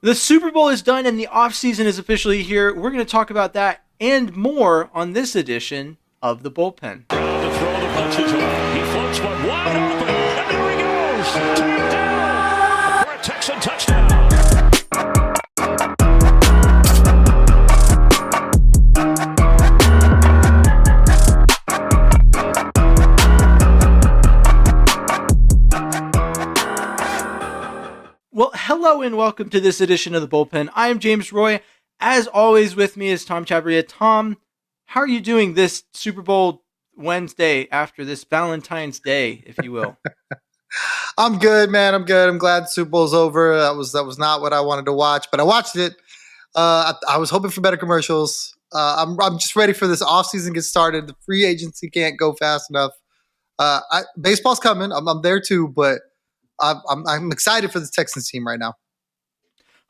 The Super Bowl is done and the offseason is officially here. We're going to talk about that and more on this edition of the Bullpen. To throw the punches away. He floats one wide open, and there he goes. Tapped down for a Texan touchdown. Well, hello and welcome to this edition of the Bullpen. I am James Roy. As always, with me is Tom Chavarria. Tom, how are you doing this Super Bowl Wednesday after this Valentine's Day, if you will? I'm good, man. I'm good. I'm glad Super Bowl's over. That was not what I wanted to watch, but I watched it. I was hoping for better commercials. I'm just ready for this offseason to get started. The free agency can't go fast enough. Baseball's coming. I'm there too, but I'm excited for this Texans team right now.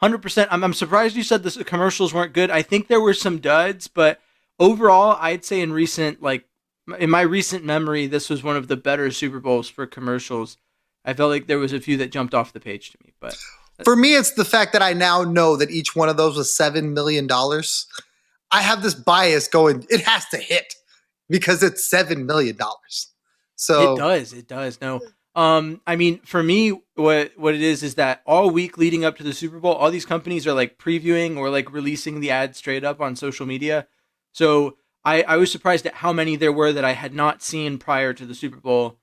100%. I'm surprised you said the commercials weren't good. I think there were some duds, but overall, I'd say in my recent memory, this was one of the better Super Bowls for commercials. I felt like there was a few that jumped off the page to me, but For me, it's the fact that I now know that each one of those was $7 million. I have this bias going, it has to hit because it's $7 million. it So does. It does. No. I mean, for me, what it is that all week leading up to the Super Bowl, all these companies are like previewing or like releasing the ad straight up on social media. So I was surprised at how many there were that I had not seen prior to the Super Bowl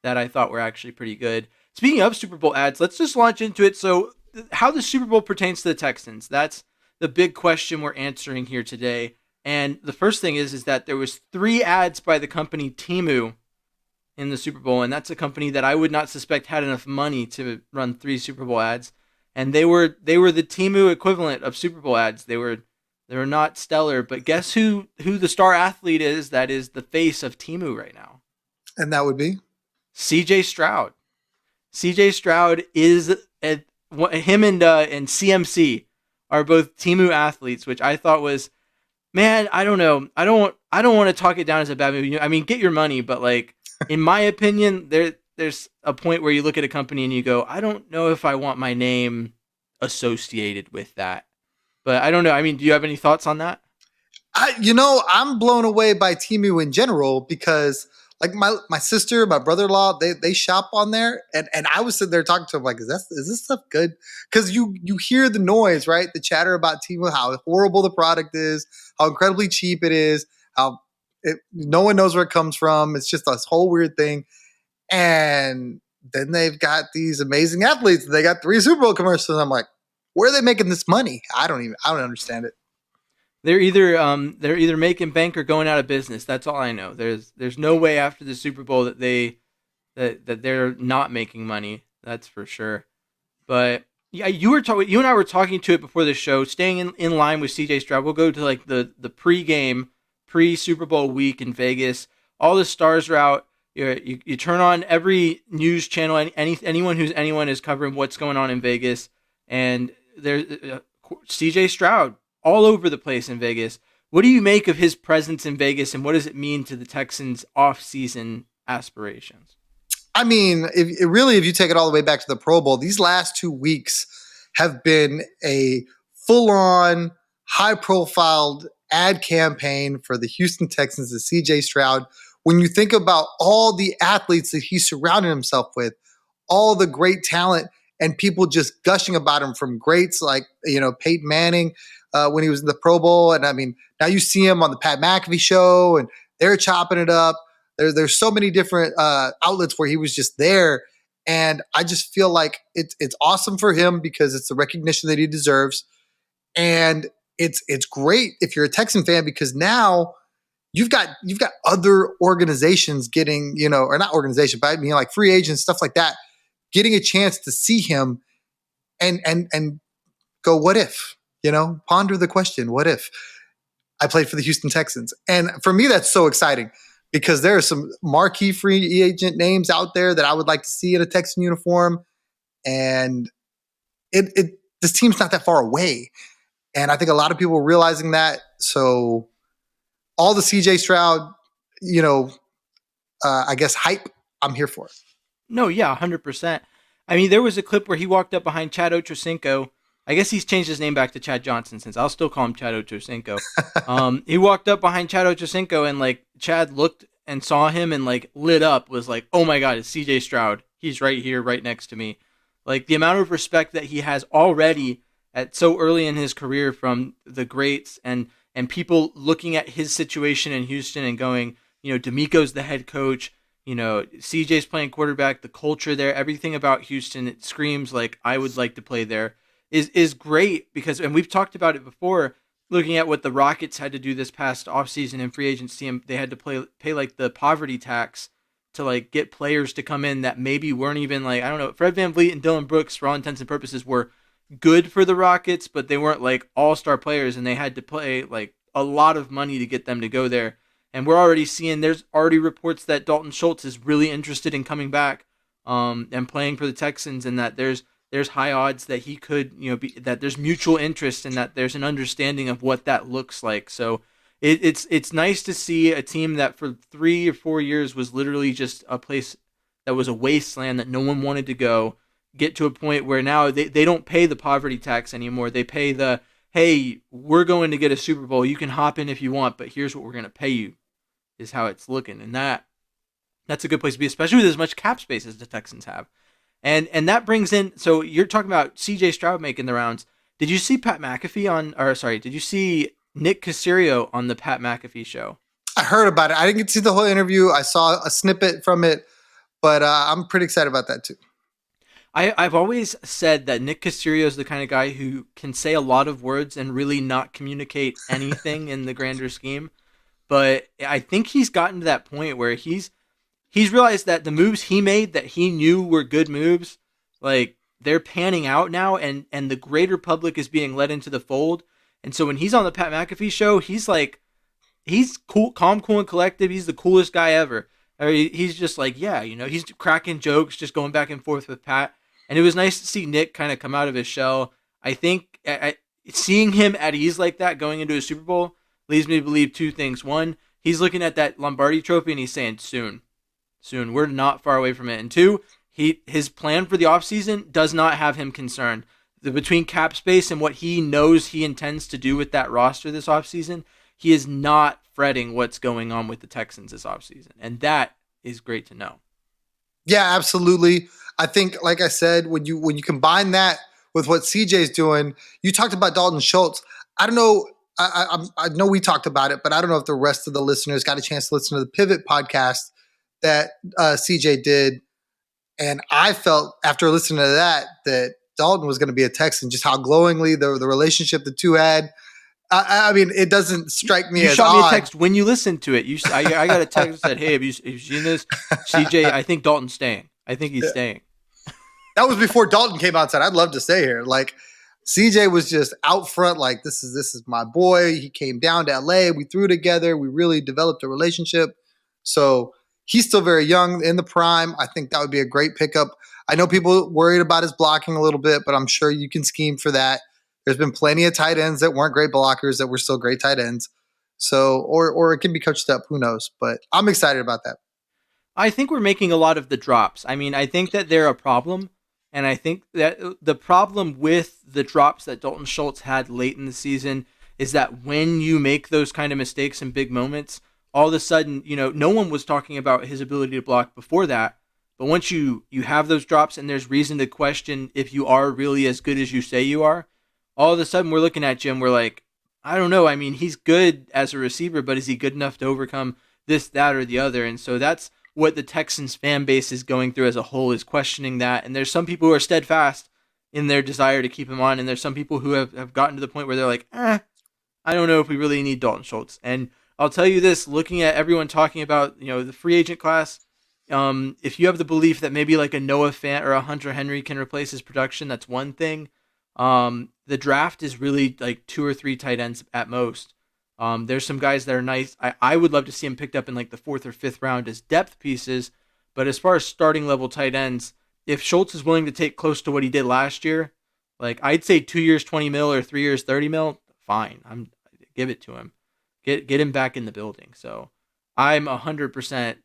that I thought were actually pretty good. Speaking of Super Bowl ads, let's just launch into it. So, how the Super Bowl pertains to the Texans, that's the big question we're answering here today. And the first thing is that there was 3 ads by the company Temu in the Super Bowl, and that's a company that I would not suspect had enough money to run 3 Super Bowl ads. And they were the Temu equivalent of Super Bowl ads. They were not stellar, but guess who the star athlete is that is the face of Temu right now? and that would be CJ Stroud. CJ Stroud is him and CMC are both Temu athletes, which I thought was, man, I don't know. I don't want to talk it down as a bad movie. I mean, get your money, but like in my opinion, there's a point where you look at a company and you go, I don't know if I want my name associated with that. But I don't know. I mean, do you have any thoughts on that? I'm blown away by Temu in general because like my sister, my brother-in-law, they shop on there, and I was sitting there talking to them like, is this stuff good? Because you hear the noise, right? The chatter about Temu, how horrible the product is, how incredibly cheap it is, no one knows where it comes from. It's just this whole weird thing. And then they've got these amazing athletes. They got 3 Super Bowl commercials. I'm like, where are they making this money? I don't understand it. They're either making bank or going out of business. That's all I know. There's no way after the Super Bowl that they're not making money. That's for sure. But yeah, you and I were talking to it before the show, staying in line with CJ Stroud. We'll go to like the pre Super Bowl week in Vegas. All the stars are out. You turn on every news channel. Anyone is covering what's going on in Vegas, and there's CJ Stroud all over the place in Vegas. What do you make of his presence in Vegas, and what does it mean to the Texans' off-season aspirations? I mean, if you take it all the way back to the Pro Bowl, these last 2 weeks have been a full-on, high-profile ad campaign for the Houston Texans and CJ Stroud. When you think about all the athletes that he surrounded himself with, all the great talent, and people just gushing about him, from greats like Peyton Manning when he was in the Pro Bowl, and I mean now you see him on the Pat McAfee show, and they're chopping it up. There's so many different outlets where he was just there, and I just feel like it's awesome for him because it's the recognition that he deserves, and it's great if you're a Texan fan because now you've got other organizations getting or not organization, but I mean like free agents, stuff like that, getting a chance to see him and go, what if? Ponder the question, what if I played for the Houston Texans? And for me, that's so exciting because there are some marquee free agent names out there that I would like to see in a Texan uniform. And this team's not that far away. And I think a lot of people are realizing that. So all the CJ Stroud, I guess hype, I'm here for it. No, yeah, 100%. I mean, there was a clip where he walked up behind Chad Ochocinco. I guess he's changed his name back to Chad Johnson since I'll still call him Chad Ochocinco. He walked up behind Chad Ochocinco and like Chad looked and saw him and like lit up, was like, oh my God, it's CJ Stroud. He's right here, right next to me. Like the amount of respect that he has already at so early in his career from the greats and people looking at his situation in Houston and going, D'Amico's the head coach, CJ's playing quarterback, the culture there, everything about Houston, it screams like I would like to play there is great because, and we've talked about it before, looking at what the Rockets had to do this past offseason in free agency, and they had to pay like the poverty tax to like get players to come in that maybe weren't even like, I don't know, Fred VanVleet and Dylan Brooks for all intents and purposes were good for the Rockets, but they weren't like all-star players, and they had to pay like a lot of money to get them to go there. And we're already seeing there's already reports that Dalton Schultz is really interested in coming back and playing for the Texans, and that there's high odds that he could, that there's mutual interest and that there's an understanding of what that looks like. So it's nice to see a team that for 3 or 4 years was literally just a place that was a wasteland that no one wanted to go, get to a point where now they don't pay the poverty tax anymore. They pay the, hey, we're going to get a Super Bowl. You can hop in if you want, but here's what we're going to pay you, is how it's looking. And that's a good place to be, especially with as much cap space as the Texans have. And that brings in, so you're talking about CJ Stroud making the rounds. Did you see did you see Nick Caserio on the Pat McAfee show? I heard about it. I didn't get to see the whole interview. I saw a snippet from it, but I'm pretty excited about that too. I've always said that Nick Caserio is the kind of guy who can say a lot of words and really not communicate anything in the grander scheme. But I think he's gotten to that point where he's realized that the moves he made that he knew were good moves, like they're panning out now, and the greater public is being let into the fold. And so when he's on the Pat McAfee show, he's cool, calm, cool, and collected. He's the coolest guy ever. I mean, he's just like, yeah, he's cracking jokes, just going back and forth with Pat. And it was nice to see Nick kind of come out of his shell. I think seeing him at ease like that going into a Super Bowl leads me to believe two things. One, he's looking at that Lombardi trophy and he's saying, soon. We're not far away from it. And two, his plan for the offseason does not have him concerned. Between cap space and what he knows he intends to do with that roster this offseason, he is not fretting what's going on with the Texans this offseason. And that is great to know. Yeah, absolutely. I think, like I said, when you combine that with what CJ's doing, you talked about Dalton Schultz. I don't know. I know we talked about it, but I don't know if the rest of the listeners got a chance to listen to the Pivot podcast that CJ did. And I felt after listening to that Dalton was going to be a Texan, just how glowingly the relationship the two had. I mean, it doesn't strike me as shot odd. Me a text when you listened to it. I got a text that said, hey, have you seen this? CJ, I think Dalton's staying. I think he's staying. That was before Dalton came out and said, I'd love to stay here. Like, CJ was just out front, like, this is my boy. He came down to LA. We threw together. We really developed a relationship. So he's still very young, in the prime. I think that would be a great pickup. I know people worried about his blocking a little bit, but I'm sure you can scheme for that. There's been plenty of tight ends that weren't great blockers that were still great tight ends. So, or it can be coached up. Who knows? But I'm excited about that. I think we're making a lot of the drops. I mean, I think that they're a problem. And I think that the problem with the drops that Dalton Schultz had late in the season is that when you make those kind of mistakes in big moments, all of a sudden, no one was talking about his ability to block before that. But once you have those drops and there's reason to question if you are really as good as you say you are, all of a sudden we're looking at Jim, we're like, I don't know. I mean, he's good as a receiver, but is he good enough to overcome this, that, or the other? And so that's what the Texans fan base is going through as a whole, is questioning that. And there's some people who are steadfast in their desire to keep him on. And there's some people who have gotten to the point where they're like, I don't know if we really need Dalton Schultz. And I'll tell you this, looking at everyone talking about, the free agent class, if you have the belief that maybe like a Noah Fant or a Hunter Henry can replace his production, that's one thing. The draft is really like 2 or 3 tight ends at most. There's some guys that are nice. I would love to see him picked up in like the 4th or 5th round as depth pieces. But as far as starting level tight ends, if Schultz is willing to take close to what he did last year, like I'd say 2 years, 20 mil or 3 years, 30 mil, fine. Give it to him. Get him back in the building. So I'm 100%,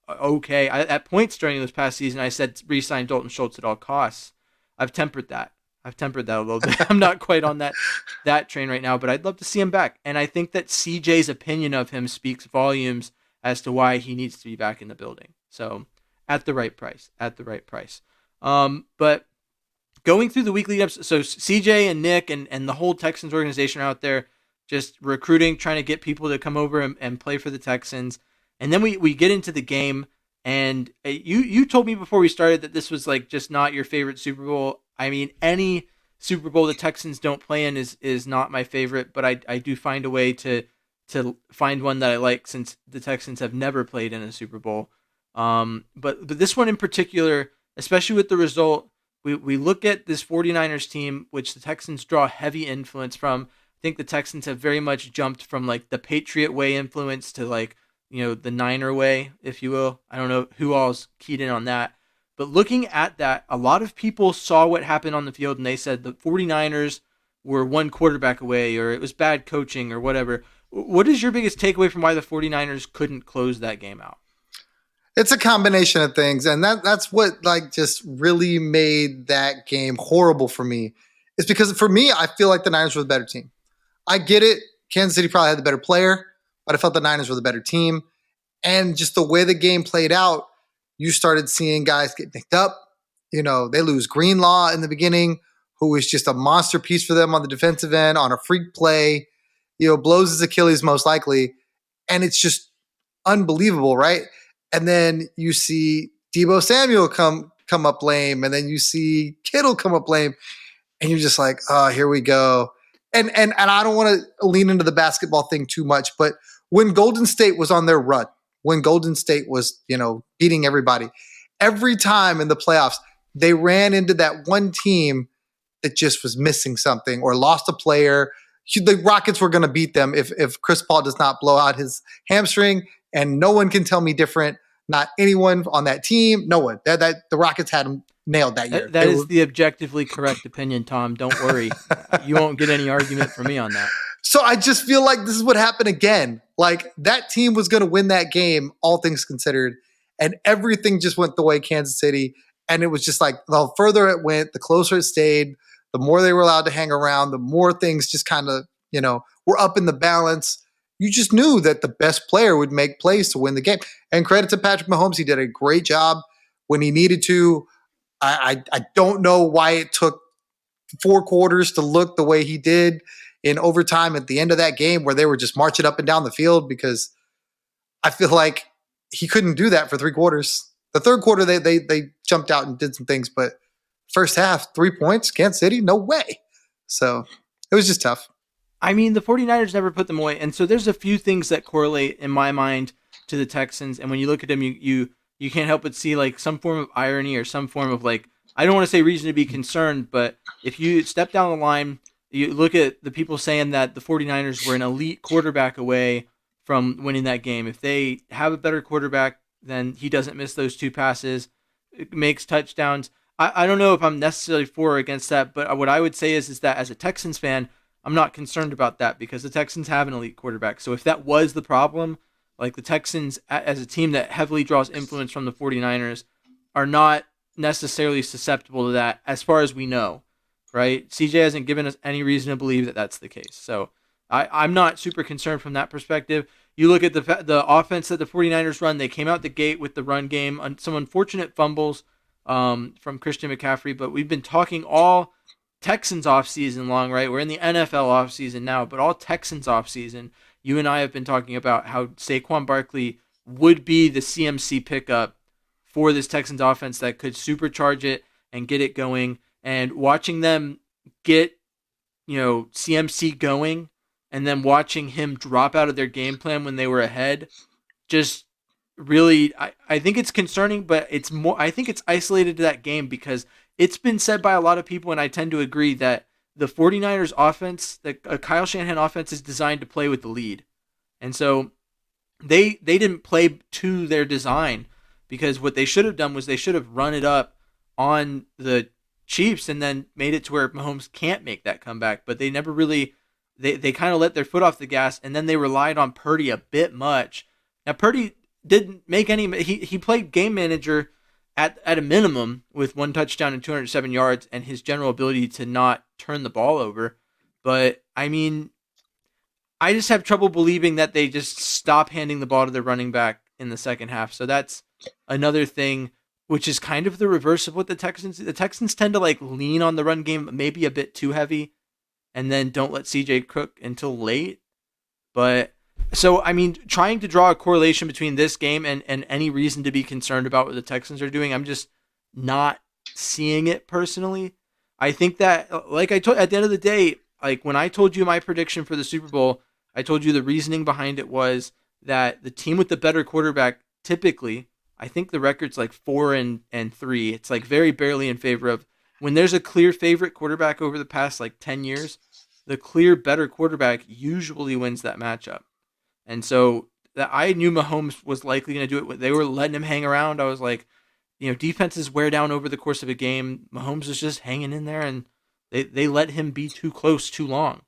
okay. At points during this past season, I said re-sign Dalton Schultz at all costs. I've tempered that. I've tempered that a little bit. I'm not quite on that train right now, but I'd love to see him back. And I think that CJ's opinion of him speaks volumes as to why he needs to be back in the building. So at the right price, But going through the weekly ups, so CJ and Nick and the whole Texans organization are out there just recruiting, trying to get people to come over and play for the Texans. And then we get into the game, and you told me before we started that this was like just not your favorite Super Bowl. I mean, any Super Bowl the Texans don't play in is not my favorite, but I do find a way to find one that I like, since the Texans have never played in a Super Bowl. But this one in particular, especially with the result, we look at this 49ers team, which the Texans draw heavy influence from. I think the Texans have very much jumped from like the Patriot way influence to like, the Niner way, if you will. I don't know who all's keyed in on that. But looking at that, a lot of people saw what happened on the field and they said the 49ers were one quarterback away, or it was bad coaching or whatever. What is your biggest takeaway from why the 49ers couldn't close that game out? It's a combination of things, and that's what just really made that game horrible for me. It's because for me, I feel like the Niners were the better team. I get it. Kansas City probably had the better player, but I felt the Niners were the better team. And just the way the game played out, you started seeing guys get nicked up. They lose Greenlaw in the beginning, who was just a monster piece for them on the defensive end on a freak play, blows his Achilles most likely. And it's just unbelievable, right? And then you see Deebo Samuel come up lame, and then you see Kittle come up lame, and you're just like, oh, here we go. And I don't want to lean into the basketball thing too much, but when Golden State was on their run, when Golden State was, beating everybody, every time in the playoffs, they ran into that one team that just was missing something or lost a player. The Rockets were going to beat them if Chris Paul does not blow out his hamstring, and no one can tell me different. Not anyone on that team. No one. The Rockets had them nailed that year. That is the objectively correct opinion, Tom. Don't worry. You won't get any argument from me on that. So I just feel like this is what happened again. Like, that team was going to win that game, all things considered, and everything just went the way Kansas City. And it was just like the further it went, the closer it stayed, the more they were allowed to hang around, the more things just kind of, were up in the balance. You just knew that the best player would make plays to win the game. And credit to Patrick Mahomes. He did a great job when he needed to. I don't know why it took 4 quarters to look the way he did in overtime at the end of that game, where they were just marching up and down the field, because I feel like he couldn't do that for 3 quarters. The third quarter, they jumped out and did some things, but first half, 3 points, Kansas City, no way. So it was just tough. I mean, the 49ers never put them away. And so there's a few things that correlate in my mind to the Texans. And when you look at them, you can't help but see like some form of irony or some form of like, I don't want to say reason to be concerned, but if you step down the line, you look at the people saying that the 49ers were an elite quarterback away from winning that game. If they have a better quarterback, then he doesn't miss those 2 passes, it makes touchdowns. I don't know if I'm necessarily for or against that, but what I would say is that as a Texans fan, I'm not concerned about that, because the Texans have an elite quarterback. So if that was the problem, like the Texans as a team that heavily draws influence from the 49ers are not necessarily susceptible to that as far as we know, right? CJ hasn't given us any reason to believe that that's the case. So I'm not super concerned from that perspective. You look at the offense that the 49ers run, they came out the gate with the run game, some unfortunate fumbles from Christian McCaffrey, but we've been talking all Texans offseason long, right? We're in the NFL offseason now, but all Texans offseason, you and I have been talking about how Saquon Barkley would be the CMC pickup for this Texans offense that could supercharge it and get it going. And watching them get, CMC going, and then watching him drop out of their game plan when they were ahead, just really, I think it's concerning, but I think it's isolated to that game, because it's been said by a lot of people, and I tend to agree, that the 49ers offense, the Kyle Shanahan offense, is designed to play with the lead. And so they didn't play to their design, because what they should have done was they should have run it up on the Chiefs and then made it to where Mahomes can't make that comeback. But they never really, they kind of let their foot off the gas, and then they relied on Purdy a bit much. Now, Purdy didn't make any, he played game manager at a minimum with 1 touchdown and 207 yards and his general ability to not turn the ball over. But I mean, I just have trouble believing that they just stop handing the ball to their running back in the second half. So that's another thing, which is kind of the reverse of what the Texans do. The Texans tend to like lean on the run game maybe a bit too heavy and then don't let CJ cook until late. But so, I mean, trying to draw a correlation between this game and any reason to be concerned about what the Texans are doing, I'm just not seeing it personally. I think that, like I told, at the end of the day, like when I told you my prediction for the Super Bowl, I told you the reasoning behind it was that the team with the better quarterback typically, I think the record's like 4-3. It's like very barely in favor of when there's a clear favorite quarterback over the past like 10 years, the clear better quarterback usually wins that matchup. And so that I knew Mahomes was likely going to do it. They were letting him hang around. I was like, defenses wear down over the course of a game. Mahomes is just hanging in there, and they let him be too close too long.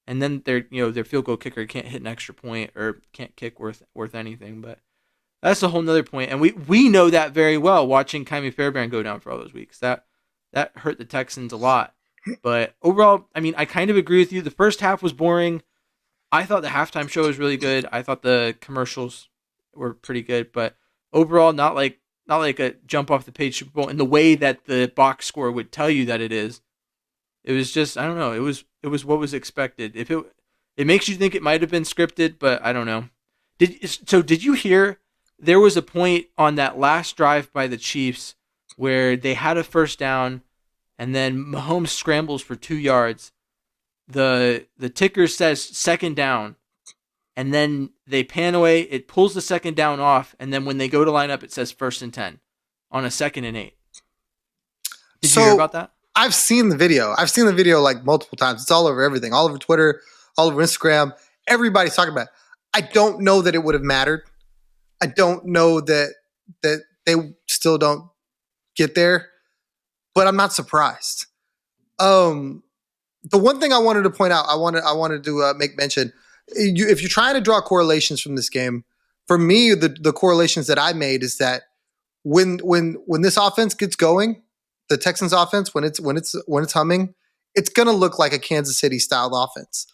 And then their field goal kicker can't hit an extra point or can't kick worth anything. But that's a whole nother point. And we know that very well watching Kymie Fairbairn go down for all those weeks. That hurt the Texans a lot. But overall, I mean, I kind of agree with you. The first half was boring. I thought the halftime show was really good. I thought the commercials were pretty good, but overall, not like a jump off the page Super Bowl in the way that the box score would tell you that it is. It was just, I don't know. It was what was expected. If it makes you think it might have been scripted, but I don't know. Did you hear there was a point on that last drive by the Chiefs where they had a first down and then Mahomes scrambles for 2 yards. The ticker says second down, and then they pan away. It pulls the second down off, and then when they go to line up, it says 1st and 10 on a 2nd and 8. Did you hear about that? I've seen the video. I've seen the video like multiple times. It's all over everything, all over Twitter, all over Instagram. Everybody's talking about it. I don't know that it would have mattered. I don't know that they still don't get there, but I'm not surprised. The one thing I wanted to point out, I wanted to make mention, if you're trying to draw correlations from this game, for me, the correlations that I made is that when this offense gets going, the Texans offense, when it's humming, it's going to look like a Kansas City styled offense.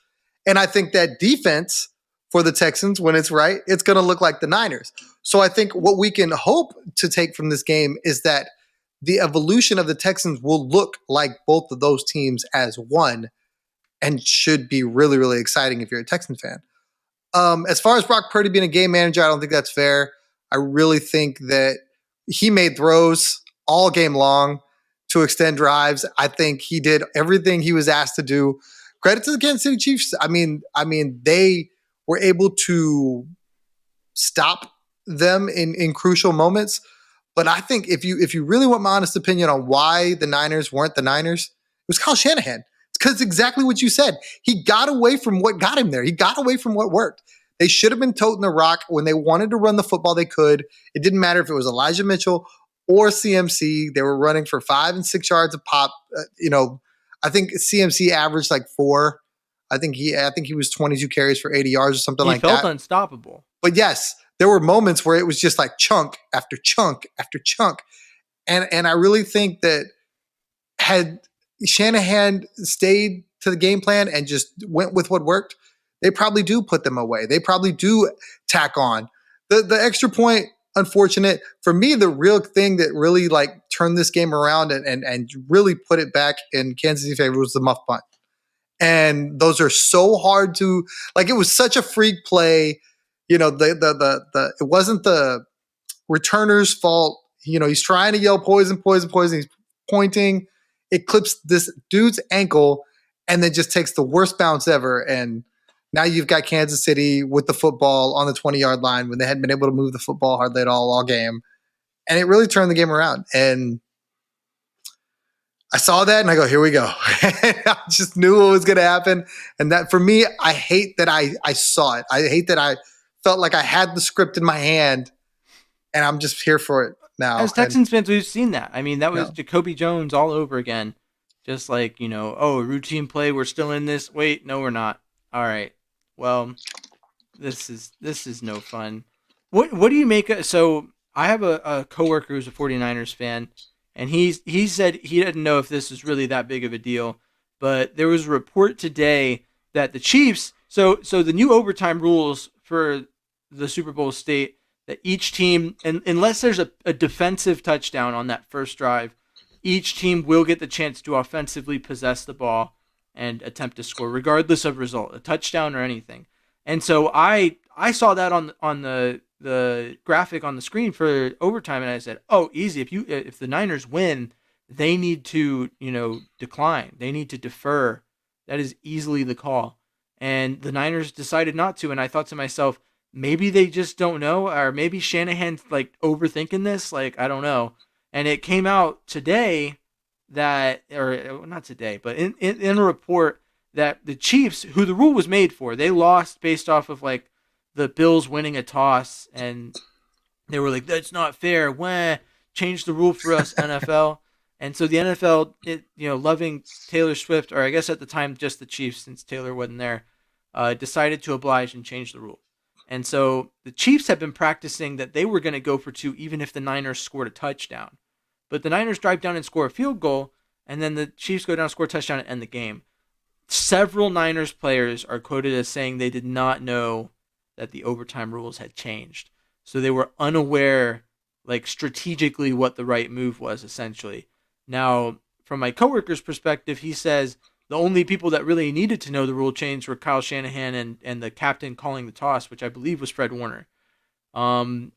And I think that defense for the Texans, when it's right, it's going to look like the Niners. So I think what we can hope to take from this game is that the evolution of the Texans will look like both of those teams as one, and should be really, really exciting if you're a Texans fan. As far as Brock Purdy being a game manager, I don't think that's fair. I really think that he made throws all game long to extend drives. I think he did everything he was asked to do. Credit to the Kansas City Chiefs. I mean, they were able to stop them in crucial moments. But I think if you really want my honest opinion on why the Niners weren't the Niners, it was Kyle Shanahan. It's because exactly what you said. He got away from what got him there. He got away from what worked. They should have been toting the rock when they wanted to run the football. They could. It didn't matter if it was Elijah Mitchell or CMC. They were running for 5 and 6 yards a pop. I think CMC averaged like 4. I think he was 22 carries for 80 yards or something like that. He felt unstoppable. But yes, there were moments where it was just like chunk after chunk after chunk. And I really think that had Shanahan stayed to the game plan and just went with what worked, they probably do put them away. They probably do tack on. The extra point, unfortunate. For me, the real thing that really like turned this game around and really put it back in Kansas City favor was the muff punt. And those are so hard to, like, it was such a freak play. It wasn't the returner's fault. He's trying to yell poison, poison, poison. He's pointing. It clips this dude's ankle and then just takes the worst bounce ever. And now you've got Kansas City with the football on the 20-yard line when they hadn't been able to move the football hardly at all game. And it really turned the game around. And I saw that and I go, here we go. I just knew what was going to happen. And that, for me, I hate that I saw it. I hate that I felt like I had the script in my hand and I'm just here for it now. As Texans fans, we've seen that. I mean, that was Jacoby Jones all over again. Just like, routine play. We're still in this. Wait, no, we're not. All right. Well, this is no fun. What do you make of, so I have a coworker who's a 49ers fan, and he said he didn't know if this was really that big of a deal, but there was a report today that the Chiefs. So the new overtime rules for the Super Bowl state that each team, and unless there's a defensive touchdown on that first drive, each team will get the chance to offensively possess the ball and attempt to score, regardless of result, a touchdown or anything. And so I saw that on the graphic on the screen for overtime, and I said, "Oh, easy. If the Niners win, they need to decline. They need to defer. That is easily the call." And the Niners decided not to, and I thought to myself, maybe they just don't know, or maybe Shanahan's like overthinking this. Like, I don't know. And it came out today that, or not today, but in a report that the Chiefs, who the rule was made for, they lost based off of like the Bills winning a toss, and they were like, "That's not fair. Wah, change the rule for us, NFL." And so the NFL, loving Taylor Swift, or I guess at the time just the Chiefs, since Taylor wasn't there, decided to oblige and change the rule. And so the Chiefs have been practicing that they were going to go for two, even if the Niners scored a touchdown. But the Niners drive down and score a field goal, and then the Chiefs go down and score a touchdown and end the game. Several Niners players are quoted as saying they did not know that the overtime rules had changed. So they were unaware, like strategically, what the right move was, essentially. Now, from my coworker's perspective, he says the only people that really needed to know the rule change were Kyle Shanahan and the captain calling the toss, which I believe was Fred Warner. I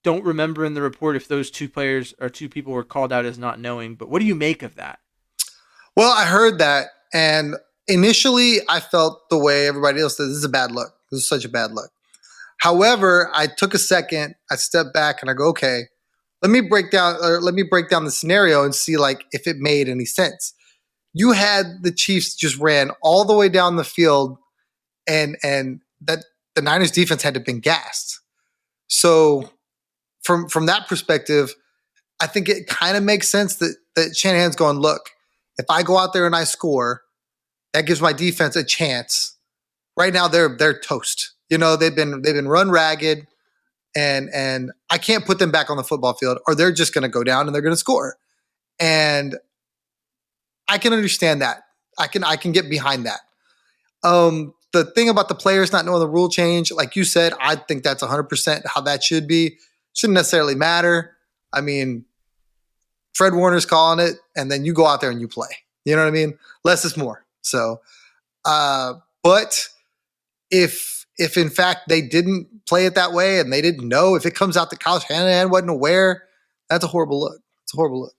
don't remember in the report if those two players or two people were called out as not knowing, but what do you make of that? Well, I heard that, and initially I felt the way everybody else did. This is a bad look. This is such a bad look. However, I took a second, I stepped back, and I go, okay, let me break down the scenario and see like if it made any sense. You had the Chiefs just ran all the way down the field, and that the Niners defense had to have been gassed. So from that perspective, I think it kind of makes sense that Shanahan's going, look, if I go out there and I score, that gives my defense a chance. Right now they're toast. They've been run ragged, and I can't put them back on the football field, or they're just going to go down and they're going to score. And I can understand that. I can get behind that. The thing about the players not knowing the rule change, like you said, I think that's 100% how that should be. Shouldn't necessarily matter. I mean, Fred Warner's calling it, and then you go out there and you play. You know what I mean? Less is more. So, but if in fact they didn't play it that way and they didn't know, if it comes out that Kyle Shanahan wasn't aware, that's a horrible look. It's a horrible look.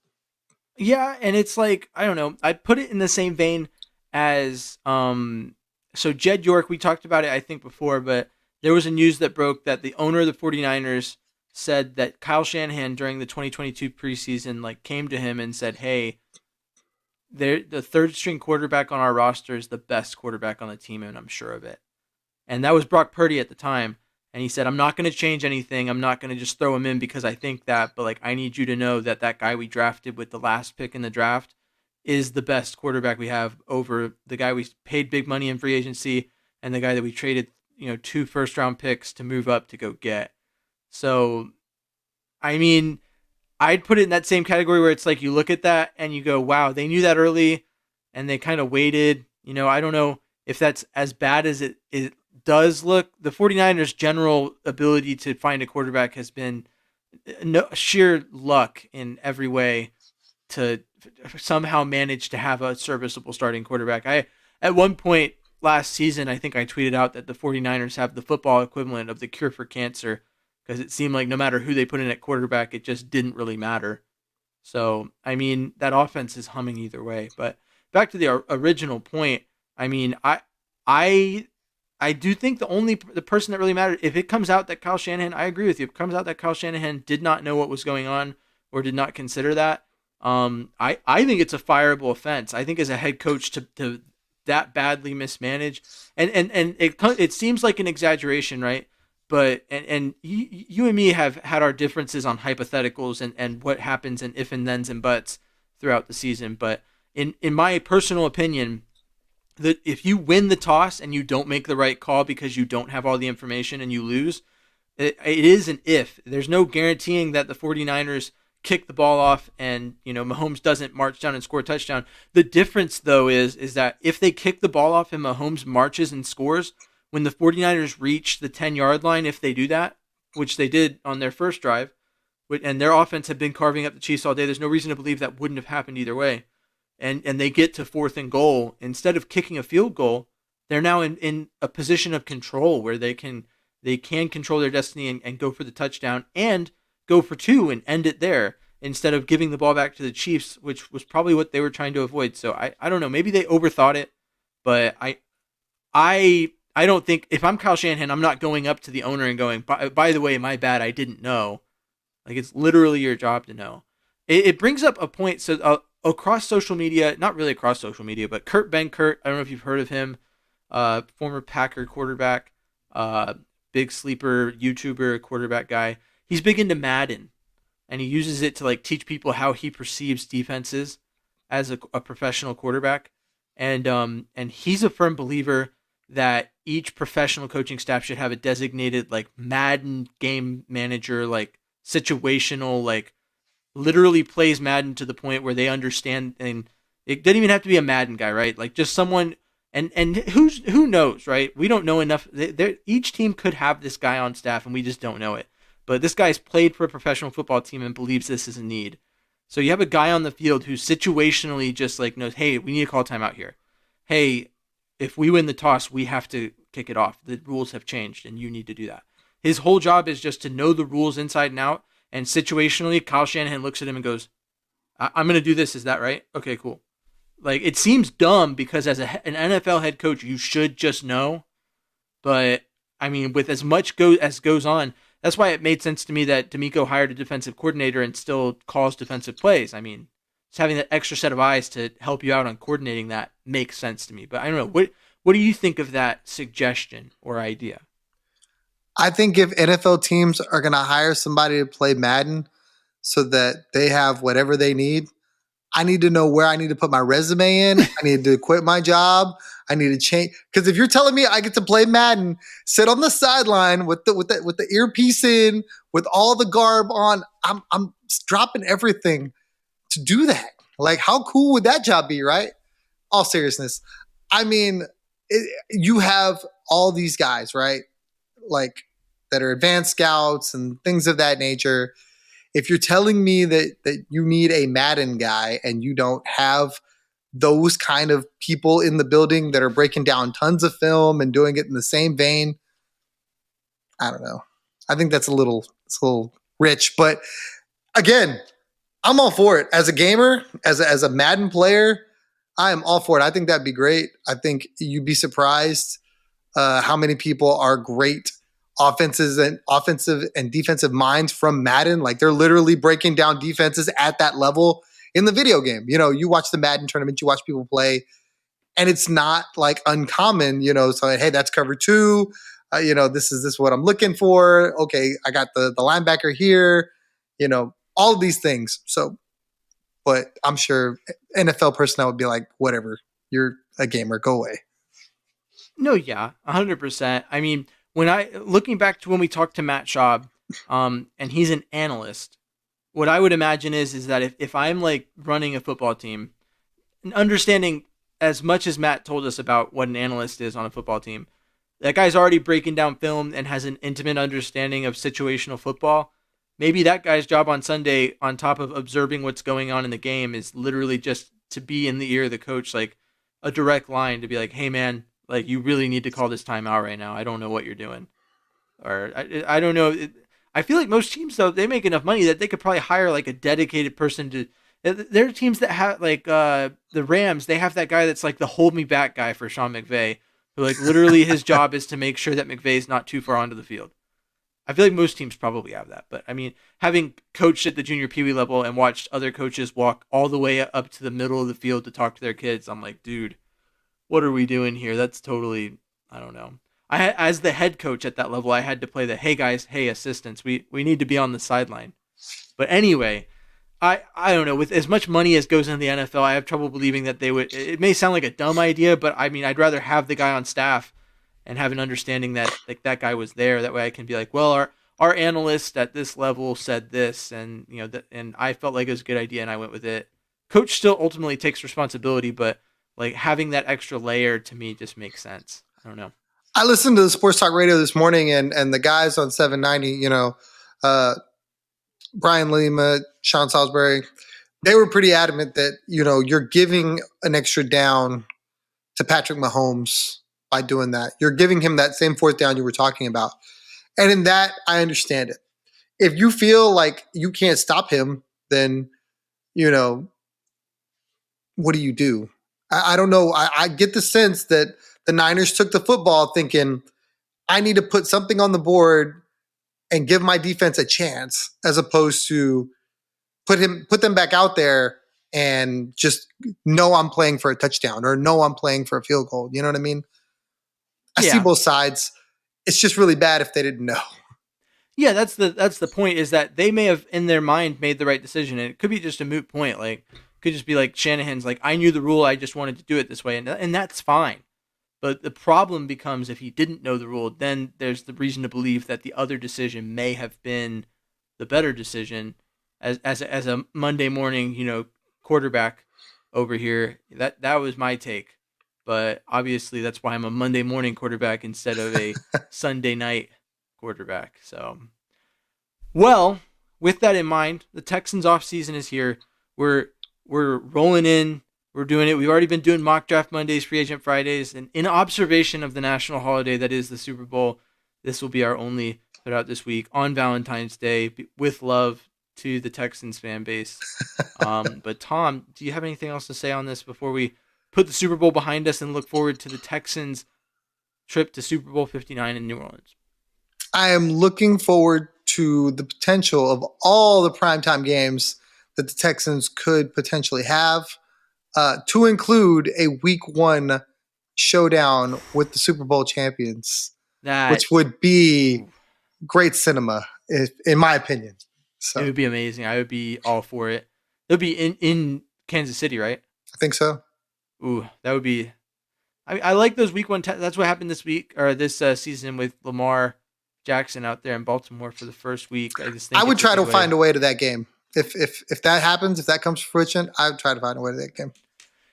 Yeah, and it's like, I don't know. I put it in the same vein as so Jed York, we talked about it I think before, but there was a news that broke that the owner of the 49ers said that Kyle Shanahan during the 2022 preseason like came to him and said, "Hey, the third string quarterback on our roster is the best quarterback on the team, and I'm sure of it." And that was Brock Purdy at the time. And he said, "I'm not going to change anything. I'm not going to just throw him in because I think that, but like I need you to know that guy we drafted with the last pick in the draft is the best quarterback we have over the guy we paid big money in free agency and the guy that we traded, 2 first-round picks to move up to go get." So, I mean, I'd put it in that same category where it's like you look at that and you go, wow, they knew that early and they kind of waited. I don't know if that's as bad as it does look. The 49ers' general ability to find a quarterback has been sheer luck in every way to somehow manage to have a serviceable starting quarterback. At one point last season, I think I tweeted out that the 49ers have the football equivalent of the cure for cancer, because it seemed like no matter who they put in at quarterback, it just didn't really matter. So, I mean, that offense is humming either way. But back to the original point, I mean, I do think the person that really mattered, if it comes out that Kyle Shanahan, I agree with you, if it comes out that Kyle Shanahan did not know what was going on or did not consider that, I think it's a fireable offense. I think as a head coach to that badly mismanage, and it seems like an exaggeration, right? But and you and me have had our differences on hypotheticals and what happens and if and thens and buts throughout the season. But in my personal opinion, that if you win the toss and you don't make the right call because you don't have all the information and you lose, It is an if. There's no guaranteeing that the 49ers kick the ball off and, Mahomes doesn't march down and score a touchdown. The difference, though, is that if they kick the ball off and Mahomes marches and scores, when the 49ers reach the 10-yard line, if they do that, which they did on their first drive, and their offense had been carving up the Chiefs all day, there's no reason to believe that wouldn't have happened either way. And they get to 4th and goal. Instead of kicking a field goal, they're now in a position of control where they can control their destiny and go for the touchdown and go for 2 and end it there instead of giving the ball back to the Chiefs, which was probably what they were trying to avoid. So I don't know. Maybe they overthought it, but I don't think, if I'm Kyle Shanahan, I'm not going up to the owner and going, by the way, my bad, I didn't know. Like, it's literally your job to know. It brings up a point. So across social media, not really across social media, but Kurt Benkert, I don't know if you've heard of him, former Packer quarterback, big sleeper YouTuber, quarterback guy. He's big into Madden, and he uses it to like teach people how he perceives defenses as a professional quarterback. And he's a firm believer that each professional coaching staff should have a designated like Madden game manager, like situational, like literally plays Madden to the point where they understand. And it doesn't even have to be a Madden guy, right? Like just someone. And who knows, right? We don't know enough. Each team could have this guy on staff, and we just don't know it. But this guy's played for a professional football team and believes this is a need. So you have a guy on the field who situationally just like knows, hey, we need to call timeout here. Hey, if we win the toss, we have to kick it off. The rules have changed, and you need to do that. His whole job is just to know the rules inside and out. And situationally, Kyle Shanahan looks at him and goes, I'm going to do this. Is that right? Okay, cool. Like, it seems dumb because as an NFL head coach, you should just know. But, I mean, with as much as goes on, that's why it made sense to me that D'Amico hired a defensive coordinator and still calls defensive plays. I mean, just having that extra set of eyes to help you out on coordinating that makes sense to me. But I don't know. What do you think of that suggestion or idea? I think if NFL teams are going to hire somebody to play Madden so that they have whatever they need, I need to know where I need to put my resume in. I need to quit my job. I need to change. Because if you're telling me I get to play Madden, sit on the sideline with the earpiece in, with all the garb on, I'm dropping everything to do that. Like, how cool would that job be, right? All seriousness. I mean, you have all these guys, right? Like, that are advanced scouts and things of that nature. If you're telling me that you need a Madden guy and you don't have those kind of people in the building that are breaking down tons of film and doing it in the same vein, I don't know. I think it's a little rich, but again, I'm all for it. As a gamer, as a Madden player, I am all for it. I think that'd be great. I think you'd be surprised how many people are great offensive and defensive minds from Madden. Like, they're literally breaking down defenses at that level in the video game. You know, you watch the Madden tournament, you watch people play, and it's not like uncommon, so, hey, that's cover 2. This is what I'm looking for. Okay, I got the linebacker here, all of these things. So, but I'm sure NFL personnel would be like, whatever, you're a gamer, go away. No, yeah, 100%. I mean, looking back to when we talked to Matt Schaub, and he's an analyst, what I would imagine is that if I'm like running a football team, and understanding as much as Matt told us about what an analyst is on a football team, that guy's already breaking down film and has an intimate understanding of situational football. Maybe that guy's job on Sunday, on top of observing what's going on in the game, is literally just to be in the ear of the coach, like a direct line to be like, hey man, like, you really need to call this timeout right now. I don't know what you're doing. Or I don't know. I feel like most teams, though, they make enough money that they could probably hire like a dedicated person to. There are teams that have like the Rams. They have that guy that's like the hold me back guy for Sean McVay, who like literally his job is to make sure that McVay's not too far onto the field. I feel like most teams probably have that. But I mean, having coached at the junior Pee Wee level and watched other coaches walk all the way up to the middle of the field to talk to their kids, I'm like, dude, what are we doing here? That's totally, I don't know. As the head coach at that level, I had to play the, hey guys, hey assistants, we need to be on the sideline. But anyway, I don't know. With as much money as goes into the NFL, I have trouble believing that they would. It may sound like a dumb idea, but I mean, I'd rather have the guy on staff and have an understanding that like that guy was there. That way I can be like, well, our analyst at this level said this, and and I felt like it was a good idea, and I went with it. Coach still ultimately takes responsibility, but like having that extra layer to me just makes sense. I don't know. I listened to the Sports Talk Radio this morning, and the guys on 790, Brian Lima, Sean Salisbury, they were pretty adamant that, you're giving an extra down to Patrick Mahomes by doing that. You're giving him that same fourth down you were talking about. And in that, I understand it. If you feel like you can't stop him, then, what do you do? I don't know. I get the sense that the Niners took the football thinking, I need to put something on the board and give my defense a chance, as opposed to put them back out there and just know I'm playing for a touchdown or know I'm playing for a field goal. You know what I mean? I see both sides. It's just really bad if they didn't know. Yeah, that's the point, is that they may have in their mind made the right decision, and it could be just a moot point. Like, it could just be like Shanahan's like, I knew the rule, I just wanted to do it this way, and that's fine. But the problem becomes if he didn't know the rule, then there's the reason to believe that the other decision may have been the better decision. As a Monday morning, quarterback over here, that was my take. But obviously that's why I'm a Monday morning quarterback instead of a Sunday night quarterback. So, well, with that in mind, the Texans offseason is here. We're rolling in. We're doing it. We've already been doing mock draft Mondays, free agent Fridays, and in observation of the national holiday that is the Super Bowl, this will be our only throughout this week on Valentine's Day, with love to the Texans fan base. But Tom, do you have anything else to say on this before we put the Super Bowl behind us and look forward to the Texans' trip to Super Bowl 59 in New Orleans? I am looking forward to the potential of all the primetime games that the Texans could potentially have, to include a week 1 showdown with the Super Bowl champions, which would be great cinema, in my opinion. So, it would be amazing. I would be all for it. It would be in Kansas City, right? I think so. Ooh, that would be. I like those week 1. That's what happened this week or this season with Lamar Jackson out there in Baltimore for the first week. I would try to find a way to that game. If that happens, if that comes to fruition, I would try to find a way to that game.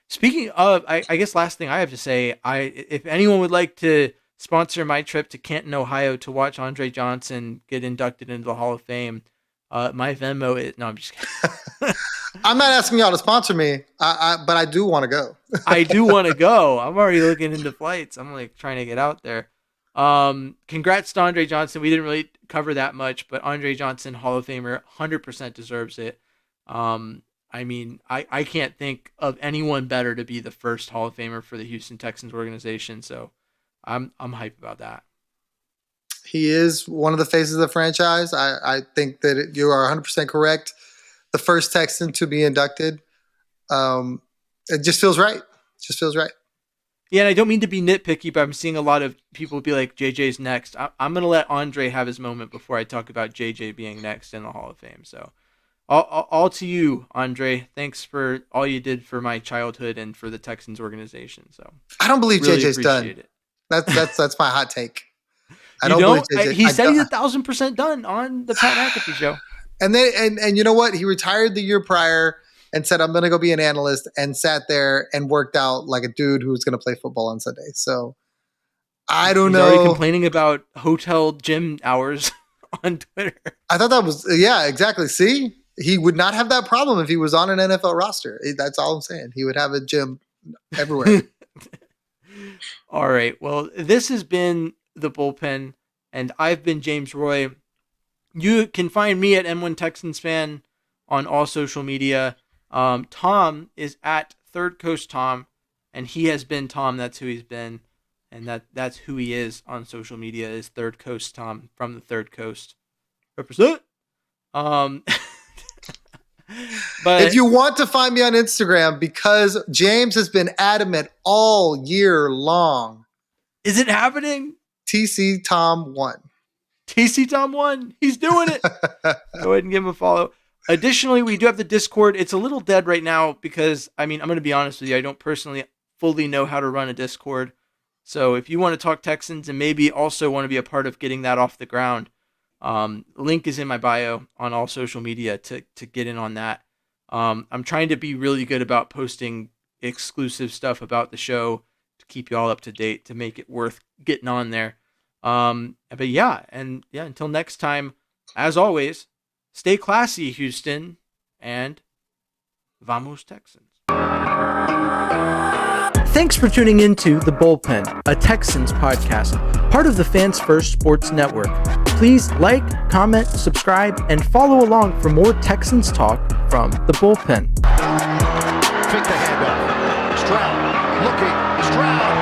Speaking of, I guess last thing I have to say, if anyone would like to sponsor my trip to Canton, Ohio to watch Andre Johnson get inducted into the Hall of Fame, my Venmo is... No, I'm just kidding. I'm not asking y'all to sponsor me, but I do want to go. I do want to go. I'm already looking into flights. I'm like trying to get out there. Congrats to Andre Johnson. We didn't really cover that much, but Andre Johnson, Hall of Famer, 100% deserves it. I mean, I can't think of anyone better to be the first Hall of Famer for the Houston Texans organization. So I'm hyped about that. He is one of the faces of the franchise. I think that you are 100% correct. The first Texan to be inducted. It just feels right. Yeah, and I don't mean to be nitpicky, but I'm seeing a lot of people be like, JJ's next. I'm going to let Andre have his moment before I talk about JJ being next in the Hall of Fame. So all to you, Andre. Thanks for all you did for my childhood and for the Texans organization. So I don't believe really JJ's done. it. That's my hot take. I don't believe JJ. He said he's 1,000% done on the Pat McAfee show. And then and you know what? He retired the year prior and said, I'm going to go be an analyst, and sat there and worked out like a dude who was going to play football on Sunday. So I don't know. He's already complaining about hotel gym hours on Twitter. I thought that was, yeah, exactly. See, he would not have that problem if he was on an NFL roster. That's all I'm saying. He would have a gym everywhere. All right. Well, this has been the Bullpen, and I've been James Roy. You can find me at M1 Texans Fan on all social media. Tom is at Third Coast Tom, and he has been Tom. That's who he's been, and that's who he is on social media, is Third Coast Tom from the Third Coast. Represent. But if you want to find me on Instagram, because James has been adamant all year long. Is it happening? TC Tom 1. TC Tom 1. He's doing it. Go ahead and give him a follow. Additionally, we do have the Discord. It's a little dead right now because, I mean, I'm going to be honest with you. I don't personally fully know how to run a Discord. So if you want to talk Texans and maybe also want to be a part of getting that off the ground, Link is in my bio on all social media to get in on that. I'm trying to be really good about posting exclusive stuff about the show to keep you all up to date, to make it worth getting on there. But yeah, until next time, as always, stay classy, Houston, and vamos Texans. Thanks for tuning into The Bullpen, a Texans podcast, part of the Fans First Sports Network. Please like, comment, subscribe, and follow along for more Texans talk from The Bullpen. Take the handoff. Stroud looking. Stroud